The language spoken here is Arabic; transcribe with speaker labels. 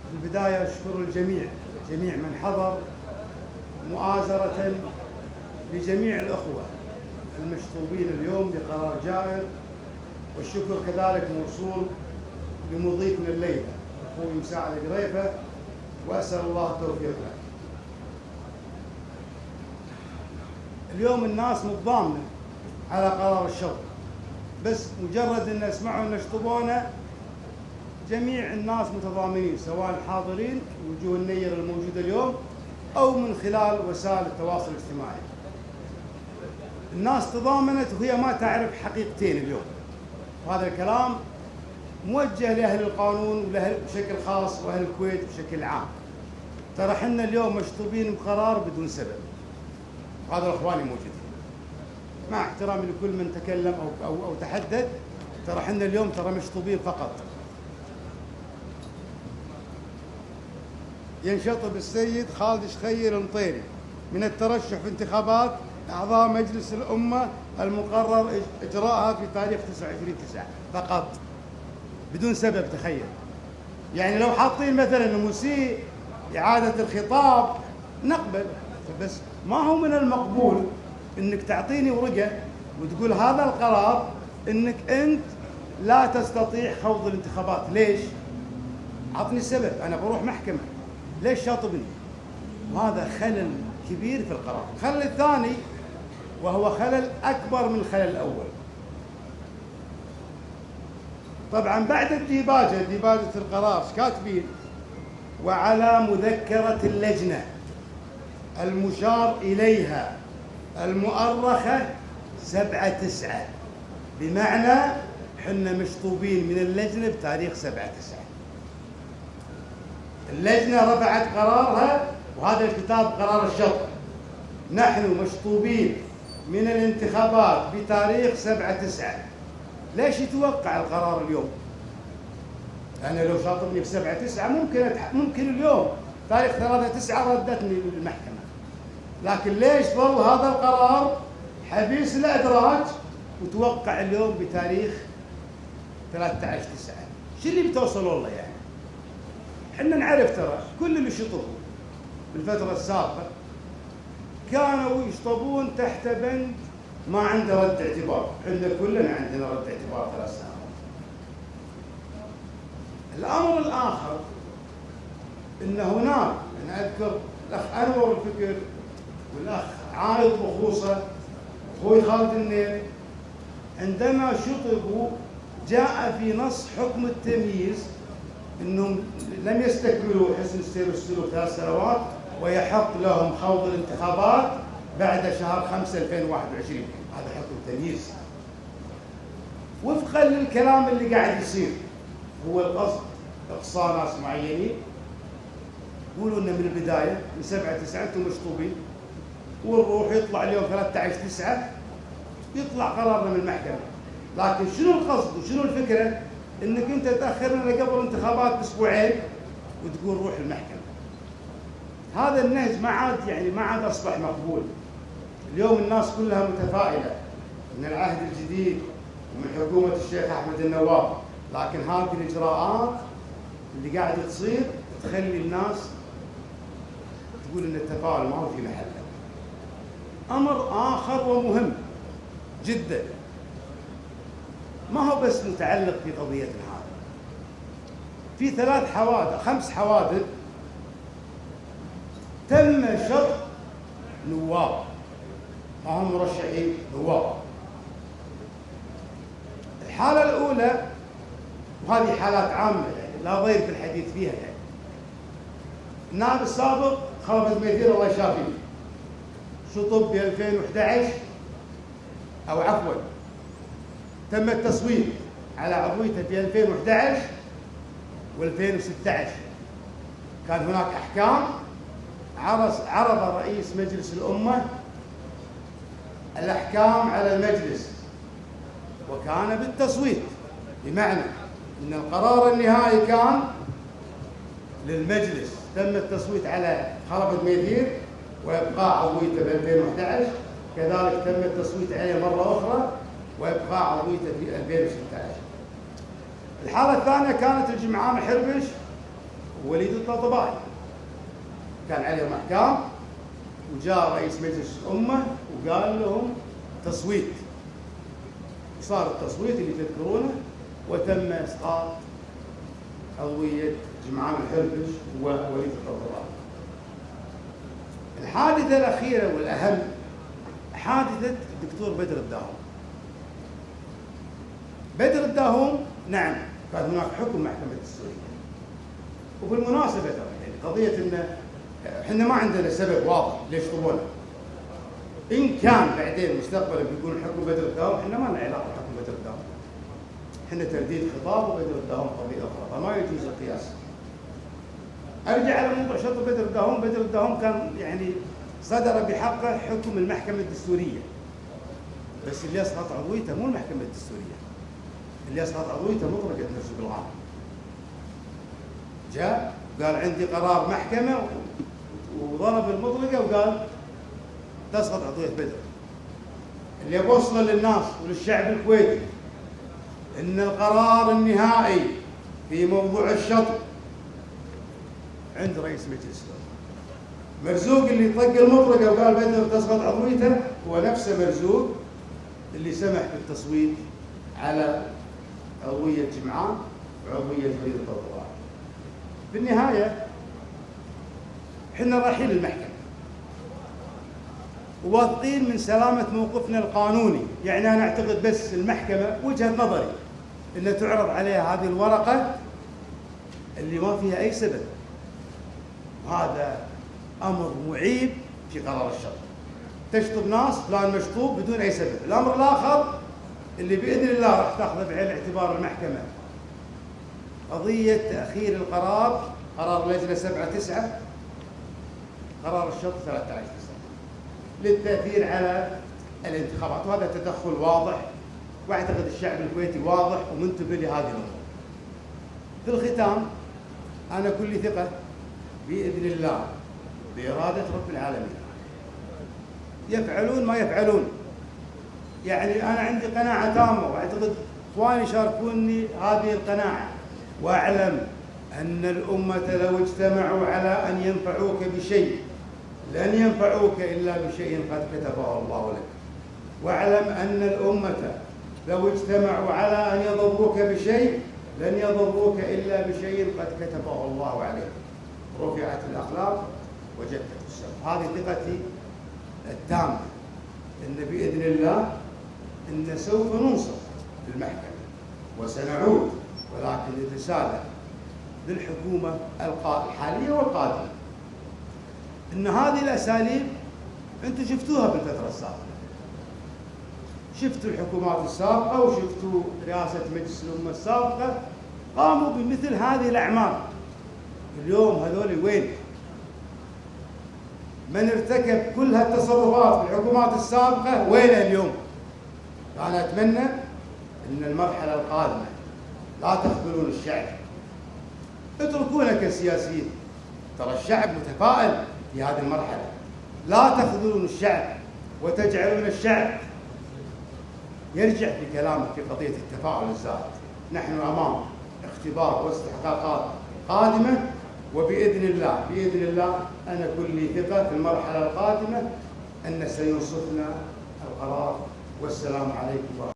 Speaker 1: في البداية أشكر الجميع، جميع من حضر مؤازرة لجميع الأخوة المشطوبين اليوم بقرار جائر، والشكر كذلك موصول لمضيفنا الليلة أخوي مساعد قريفة، وأسأل الله التوفيق له. اليوم الناس متضامنة على قرار الشطب، بس مجرد أن يسمعوا أن يشطبونه جميع الناس متضامنين، سواء الحاضرين وجوه النير الموجودة اليوم أو من خلال وسائل التواصل الاجتماعي. الناس تضامنت وهي ما تعرف حقيقتين اليوم، وهذا الكلام موجه لأهل القانون ولأهل بشكل خاص وأهل الكويت بشكل عام. ترى حنا اليوم مشطوبين بقرار بدون سبب، وهذا الأخواني موجودين، مع احترامي لكل من تكلم أو تحدث. ترى حنا اليوم مشطوبين فقط. ينشطب السيد خالد شخير المطيري من الترشح في انتخابات أعضاء مجلس الأمة المقرر إجراءها في تاريخ 29/9 فقط، بدون سبب. تخيل، يعني لو حاطين مثلا مسيء إعادة الخطاب نقبل، بس ما هو من المقبول إنك تعطيني ورقة وتقول هذا القرار إنك أنت لا تستطيع خوض الانتخابات. ليش؟ عطني السبب، أنا بروح محكمة. ليش شاطبني؟ وهذا خلل كبير في القرار. الخلل الثاني وهو خلل أكبر من الخلل الأول. طبعا بعد ديباجة القرار كاتبين وعلى مذكرة اللجنة المشار إليها المؤرخة 7/9، بمعنى حنا مشطوبين من اللجنة بتاريخ 7/9. اللجنة رفعت قرارها، وهذا الكتاب قرار الشطب. نحن مشطوبين من الانتخابات بتاريخ 7/9. ليش يتوقع القرار اليوم؟ أنا لو شاطبني ب7/9 ممكن اليوم تاريخ 3/9 ردتني للمحكمة، لكن ليش ظل هذا القرار حبيس الأدراج وتوقع اليوم بتاريخ 13/9؟ شو اللي بتوصلوا له يعني؟ حنا نعرف ترى كل اللي شطبوا بالفترة السابقة كانوا يشطبون تحت بند ما عنده رد اعتبار. حنا كلنا عندنا رد اعتبار 3 سنوات. الأمر الآخر أن هناك، أنا أذكر الأخ أنور الفكر والأخ عايض بخوصة أخوي خالد النيل عندما شطبوا جاء في نص حكم التمييز أنهم لم يستكملوا حسن السير والسلوك 3 سنوات ويحق لهم خوض الانتخابات بعد شهر 5/2021. هذا حكم تمييز وفقا للكلام اللي قاعد يصير. هو القصد إقصاء ناس معينين، يقولوا لنا من البداية من 7/9 أنتم مشطوبين، ونروح يطلع اليوم 13/9 يطلع قرارنا من المحكمة. لكن شنو القصد وشنو الفكرة؟ انك انت تاخرنا قبل الانتخابات باسبوعين وتقول روح المحكمة. هذا النهج ما عاد اصبح مقبول. اليوم الناس كلها متفائلة من العهد الجديد ومن حكومة الشيخ احمد النواب، لكن هذه الاجراءات اللي قاعدة تصير تخلي الناس تقول ان التفاؤل ما هو في محله. امر اخر ومهم جدا، ما هو بس متعلق في قضيتنا هذه، في 5 حوادث تم شطب نواب، ما هم مرشحين، نواب. الحالة الأولى، وهذه حالات عامة يعني لا ضير في الحديث فيها، يعني النائب السابق خالد ميثير الله يشافيه شطب ب 2011 أو عفوا تم التصويت على عضويته في 2011 و2016. كان هناك أحكام عرض رئيس مجلس الأمة الأحكام على المجلس وكان بالتصويت، بمعنى أن القرار النهائي كان للمجلس. تم التصويت على خالد ميثير وإبقاء عضويته ب 2011، كذلك تم التصويت عليه مرة أخرى وإبقاء عضويته في 2016. الحالة الثانية كانت الجمعان حربش ووليد الطلطبائي كان عليهم أحكام، وجاء رئيس مجلس الأمة وقال لهم تصويت، صار التصويت اللي تذكرونه وتم إسقاط عضوية جمعان الحربش ووليد الطلطبائي. الحادثة الأخيرة والأهم حادثة الدكتور بدر الداهوم. بدر الداهوم نعم كان هناك حكم محكمة الدستورية، وبالمناسبة يعني قضية إن احنا ما عندنا سبب واضح ليش طولنا. إن كان بعدين مستقبلا بيكون حكم بدر الداهوم، احنا ما لنا علاقة بحكم بدر الداهوم. احنا ترديد خطاب، وبدر الداهوم قضية أخرى، فما يجوز القياس. أرجع على موضوع شطب بدر الداهوم. بدر الداهوم كان يعني صدر بحقه حكم المحكمة الدستورية، بس اللي يسقط عضويته مو المحكمة الدستورية، اللي يسقط عضويته مطلقة نفسه بالعام. جاء قال عندي قرار محكمة وضرب المطلقة وقال تسقط عضوية بدر. اللي بوصله للناس وللشعب الكويتي إن القرار النهائي في موضوع الشطب عند رئيس مجلس الأمة. مرزوق اللي طق المطرقة وقال بدر تسقط عضويته هو نفسه مرزوق اللي سمح بالتصويت على عضوية جمعان وعضوية وليد الطلطبائي. بالنهاية احنا رايحين للمحكمة وواثقين من سلامة موقفنا القانوني، يعني أنا أعتقد بس المحكمة وجهة نظري إن تعرض عليها هذه الورقة اللي ما فيها أي سبب، وهذا أمر معيب في قرار الشرع. تشطب ناس فلان مشطوب بدون أي سبب. الأمر الآخر اللي بإذن الله راح تأخذ بعين الاعتبار المحكمة قضية تأخير القرار، قرار اللجنة 7/9، قرار الشطب 13/9 للتأثير على الانتخابات، وهذا تدخل واضح، واعتقد الشعب الكويتي واضح ومنتبه لهذه الأمور. في الختام أنا كل ثقة بإذن الله بإرادة رب العالمين يفعلون ما يفعلون. يعني أنا عندي قناعة تامة، وأعتقد إخواني شاركوني هذه القناعة، وأعلم أن الأمة لو اجتمعوا على أن ينفعوك بشيء لن ينفعوك إلا بشيء قد كتبه الله لك. واعلم أن الأمة لو اجتمعوا على أن يضروك بشيء لن يضروك إلا بشيء قد كتبه الله عليك. رفعت الأقلام وجدت السماء. هذه ثقتي التامة إن بإذن الله إن سوف ننصف في المحكمة وسنعود، ولكن الرسالة للحكومة الحالية والقادمة إن هذه الأساليب أنتم شفتوها بالفترة السابقة، شفتوا الحكومات السابقة وشفتوا رئاسة مجلس الأمة السابقة قاموا بمثل هذه الأعمال. اليوم هذول وين؟ من ارتكب كل هالتصرفات في الحكومات السابقة وين اليوم؟ فأنا أتمنى أن المرحلة القادمة لا تخذلون الشعب، اتركونا كسياسيين، ترى الشعب متفائل في هذه المرحلة، لا تخذلون الشعب وتجعلون الشعب يرجع في كلامه في قضية التفاؤل الزائد. نحن أمام اختبار واستحقاقات قادمة، وبإذن الله أنا كل ثقة في المرحلة القادمة أن سينصفنا القرار. والسلام عليكم ورحمة الله.